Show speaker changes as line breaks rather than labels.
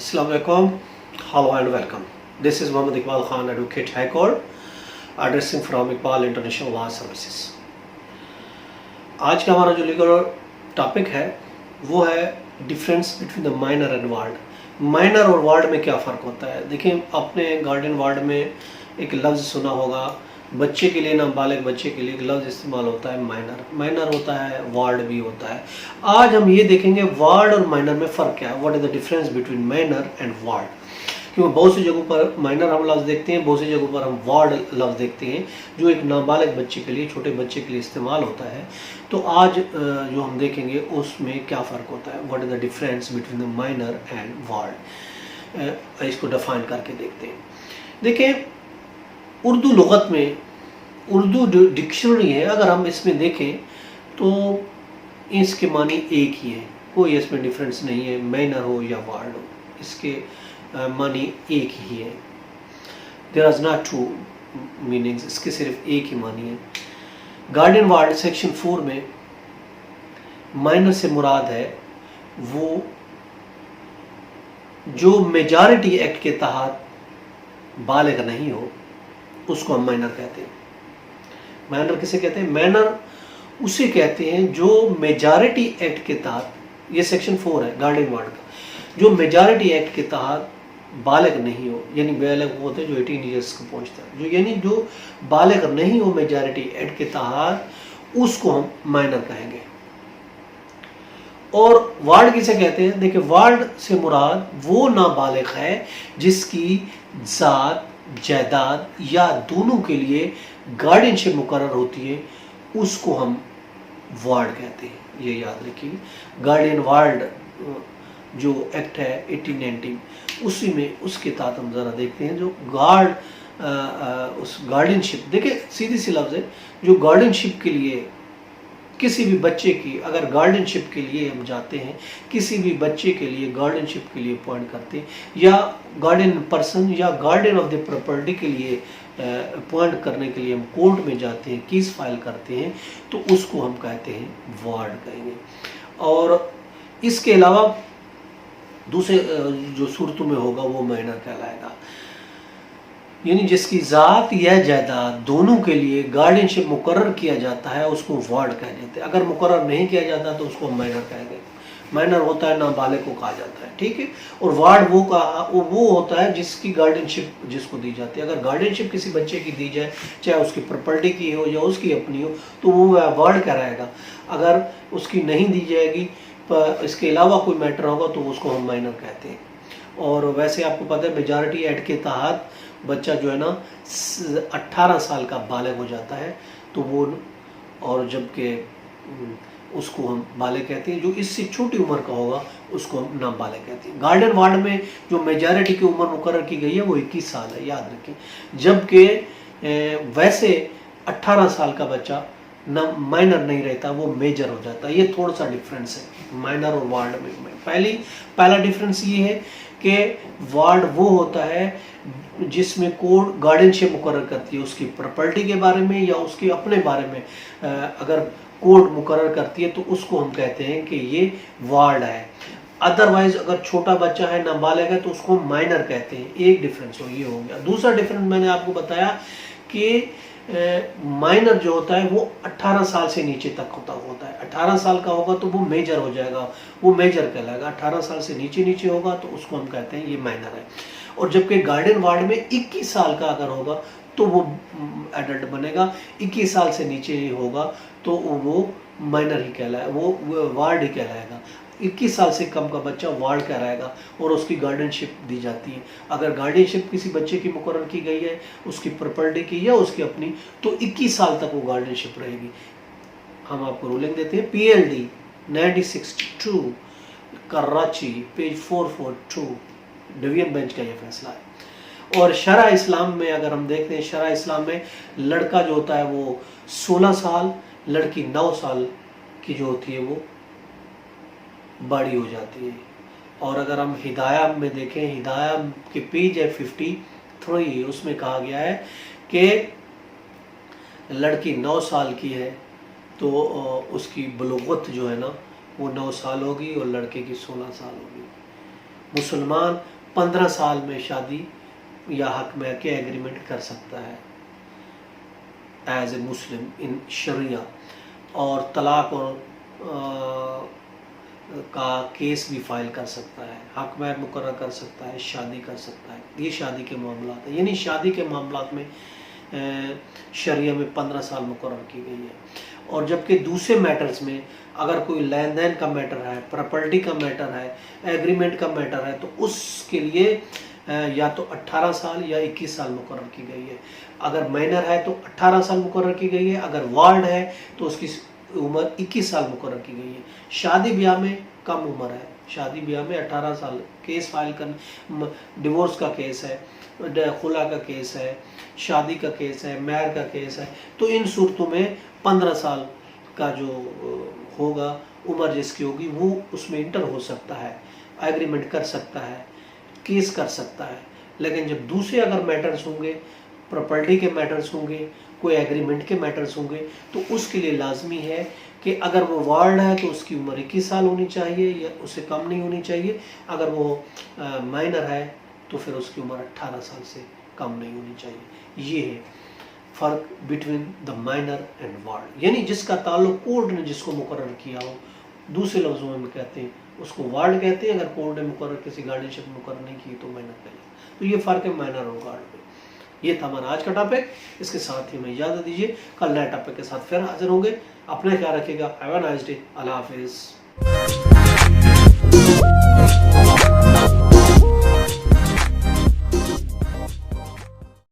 Assalamu alaikum. Hello and welcome. This is Muhammad Iqbal Khan, Advocate High Court, addressing from Iqbal International Law Services. आज का हमारा जो legal topic है वो है difference between the minor and ward. Minor और ward में क्या फ़र्क होता है? देखिए, आपने गार्डियन वार्ड में एक लफ्ज़ सुना होगा, बच्चे के लिए, नाबालिग बच्चे के लिए एक लफ्ज़ इस्तेमाल होता है माइनर. माइनर होता है, वार्ड भी होता है. आज हम ये देखेंगे वार्ड और माइनर में फ़र्क क्या है, what is the difference between minor and ward. क्योंकि बहुत सी जगहों पर माइनर हम लफ्ज़ देखते हैं, बहुत सी जगहों पर हम वार्ड लफ्ज़ देखते हैं जो एक नाबालिग बच्चे के लिए, छोटे बच्चे के लिए इस्तेमाल होता है. तो आज जो हम देखेंगे उसमें क्या फ़र्क होता है, what is the difference between the minor and ward. इसको डिफाइन करके देखते हैं. देखिए, उर्दू लुग़त में, उर्दू डिक्शनरी है, अगर हम इसमें देखें तो इसके मानी एक ही है, कोई इसमें डिफरेंस नहीं है, माइनर हो या वार्ड हो, इसके मानी एक ही है. There is not two meanings, इसके सिर्फ एक ही मानी है. गार्डियन वार्ड सेक्शन 4 में माइनर से मुराद है वो जो मेजॉरिटी एक्ट के तहत बालिग नहीं हो, उसको हम माइनर कहते हैं. माइनर किसे कहते हैं? माइनर उसे कहते हैं जो मेजॉरिटी एक्ट के तहत, ये सेक्शन 4 है गार्डियन वार्ड का, जो मेजॉरिटी एक्ट के तहत बालिग नहीं हो, यानी बालिग होते हैं जो 18 ईयर्स को पहुंचता है, जो यानी जो बालिग नहीं हो मेजॉरिटी एक्ट के तहत, उसको हम माइनर कहेंगे. और वार्ड किसे कहते हैं? देखिए, वार्ड से मुराद वो नाबालिग है जिसकी ज़ात, जायदाद या दोनों के लिए गार्डियनशिप मुकर्रर होती है, उसको हम वार्ड कहते हैं. ये याद रखिए. गार्डियन वार्ड जो एक्ट है 1890, उसी में उसके तहत हम ज़रा देखते हैं जो उस गार्डियनशिप, देखिए सीधी सी लफ्ज़ है, जो गार्डियनशिप के लिए किसी भी बच्चे की, अगर गार्डियनशिप के लिए हम जाते हैं, किसी भी बच्चे के लिए गार्डियनशिप के लिए अपॉइंट करते हैं, या गार्डियन पर्सन या गार्डियन ऑफ द प्रॉपर्टी के लिए अपॉइंट करने के लिए हम कोर्ट में जाते हैं, केस फाइल करते हैं, तो उसको हम कहते हैं वार्ड कहेंगे. और इसके अलावा दूसरे जो सूरतों में होगा वो माइनर कहलाएगा, यानी जिसकी ज़ात या जायदाद दोनों के लिए गार्डियनशिप मुकर्रर किया जाता है, उसको वार्ड कह देते हैं. अगर मुकर्रर नहीं किया जाता तो उसको माइनर कहेंगे. माइनर होता है नाबालिग को कहा जाता है, ठीक है. और वार्ड वो होता है जिसकी गार्डियनशिप जिसको दी जाती है. अगर गार्डियनशिप किसी बच्चे की दी जाए, चाहे उसकी प्रॉपर्टी की हो या उसकी अपनी हो, तो वो वार्ड कहलाएगा. अगर उसकी नहीं दी जाएगी, पर इसके अलावा कोई मैटर होगा, तो उसको हम माइनर कहते हैं. और वैसे आपको पता है मेजॉरिटी एक्ट के तहत बच्चा जो है ना 18 साल का बालिग हो जाता है, तो वो, और जबकि उसको हम बालिग कहते हैं. जो इससे छोटी उम्र का होगा उसको हम नाबालिग कहते हैं. गार्डियन वार्ड में जो मेजॉरिटी की उम्र मुकर्रर की गई है वो 21 साल है, याद रखें. जबकि वैसे 18 साल का बच्चा ना माइनर नहीं रहता, वो मेजर हो जाता है. ये थोड़ा सा डिफरेंस है माइनर और वार्ड में. पहला डिफरेंस ये है कि वार्ड वो होता है जिसमें कोर्ट गार्डियनशिप मुकर्रर करती है, उसकी प्रॉपर्टी के बारे में या उसके अपने बारे में अगर कोर्ट मुकर्रर करती है, तो उसको हम कहते हैं कि ये वार्ड है. अदरवाइज अगर छोटा बच्चा है, नाबालिग है, तो उसको हम माइनर कहते हैं. एक डिफरेंस ये हो गया. दूसरा डिफरेंस मैंने आपको बताया कि माइनर जो होता है वो 18 साल से नीचे तक होता है. 18 साल का होगा तो वो मेजर हो जाएगा, वो मेजर कहलाएगा. 18 साल से नीचे होगा तो उसको हम कहते हैं ये माइनर है. और जबकि गार्डियन वार्ड में 21 साल का अगर होगा तो वो एडल्ट बनेगा. 21 साल से नीचे होगा तो वो माइनर ही कहलाएगा, वो वार्ड ही कहलाएगा. 21 साल से कम का बच्चा वार्ड कहलाएगा और उसकी गार्डियनशिप दी जाती है. अगर गार्डियनशिप किसी बच्चे की मुकर्रर की गई है, उसकी प्रॉपर्टी की या उसकी अपनी, तो 21 साल तक वो गार्डियनशिप रहेगी. हम आपको रूलिंग देते हैं PLD 1962 Karachi page 442, division bench का ये फैसला है. और शरअ इस्लाम में अगर हम देखते हैं, शरअ इस्लाम में लड़का जो होता है वो 16 साल, लड़की 9 साल की जो होती है वो बड़ी हो जाती है. और अगर हम हिदाया में देखें, हिदाया के पेज है 53, उसमें कहा गया है कि लड़की 9 साल की है तो उसकी बलूगत जो है ना वो 9 साल होगी और लड़के की 16 साल होगी. मुसलमान 15 साल में शादी या हक में के एग्रीमेंट कर सकता है एज ए मुस्लिम इन शरिया, और तलाक और का केस भी फाइल कर सकता है, हक महर मुकर्रर कर सकता है, शादी कर सकता है। ये शादी के मामलात है, यानी शादी के मामलात में शरिया में 15 साल मुकर्रर की गई है। और जबकि दूसरे मैटर्स में अगर कोई लेन देन का मैटर है, प्रॉपर्टी का मैटर है, एग्रीमेंट का मैटर है, तो उसके लिए या तो 18 साल या 21 साल मुकर्रर की गई है। अगर माइनर है तो 18 साल मुकर्रर की गई है, अगर वार्ड है तो उसकी उम्र 21 साल मुकर्रर की गई है। शादी ब्याह में कम उम्र है, शादी ब्याह में 18 साल। केस फाइल कर, डिवोर्स का केस है, खुला का केस है, शादी का केस है, महर का केस है, तो इन सूरतों में 15 साल का जो होगा उम्र जिसकी होगी वो उसमें इंटर हो सकता है, एग्रीमेंट कर सकता है, केस कर सकता है। लेकिन जब दूसरे अगर मैटर्स होंगे, प्रॉपर्टी के मैटर्स होंगे, कोई एग्रीमेंट के मैटर्स होंगे, तो उसके लिए लाजमी है कि अगर वो वार्ड है तो उसकी उम्र 21 साल होनी चाहिए या उससे कम नहीं होनी चाहिए। अगर वो माइनर है तो फिर उसकी उम्र 18 साल से कम नहीं होनी चाहिए। ये है फ़र्क between the minor and ward, यानी जिसका ताल्लुक कोर्ट ने जिसको मुकर्रर किया हो, दूसरे लफ्ज़ों में कहते हैं उसको वार्ड कहते हैं। अगर कोर्ट ने मुकर्रर किसी गार्डियनशिप मुकर्रर नहीं की तो माइनर कहलाता। तो ये फ़र्क है माइनर और वार्ड में। ये था हमारा आज का टॉपिक। इसके साथ ही हमें इजाज़त दीजिए, कल नए टॉपिक के साथ फिर हाजिर होंगे। अपना ख्याल रखिएगा। Have a nice day. अल्लाह हाफिज़।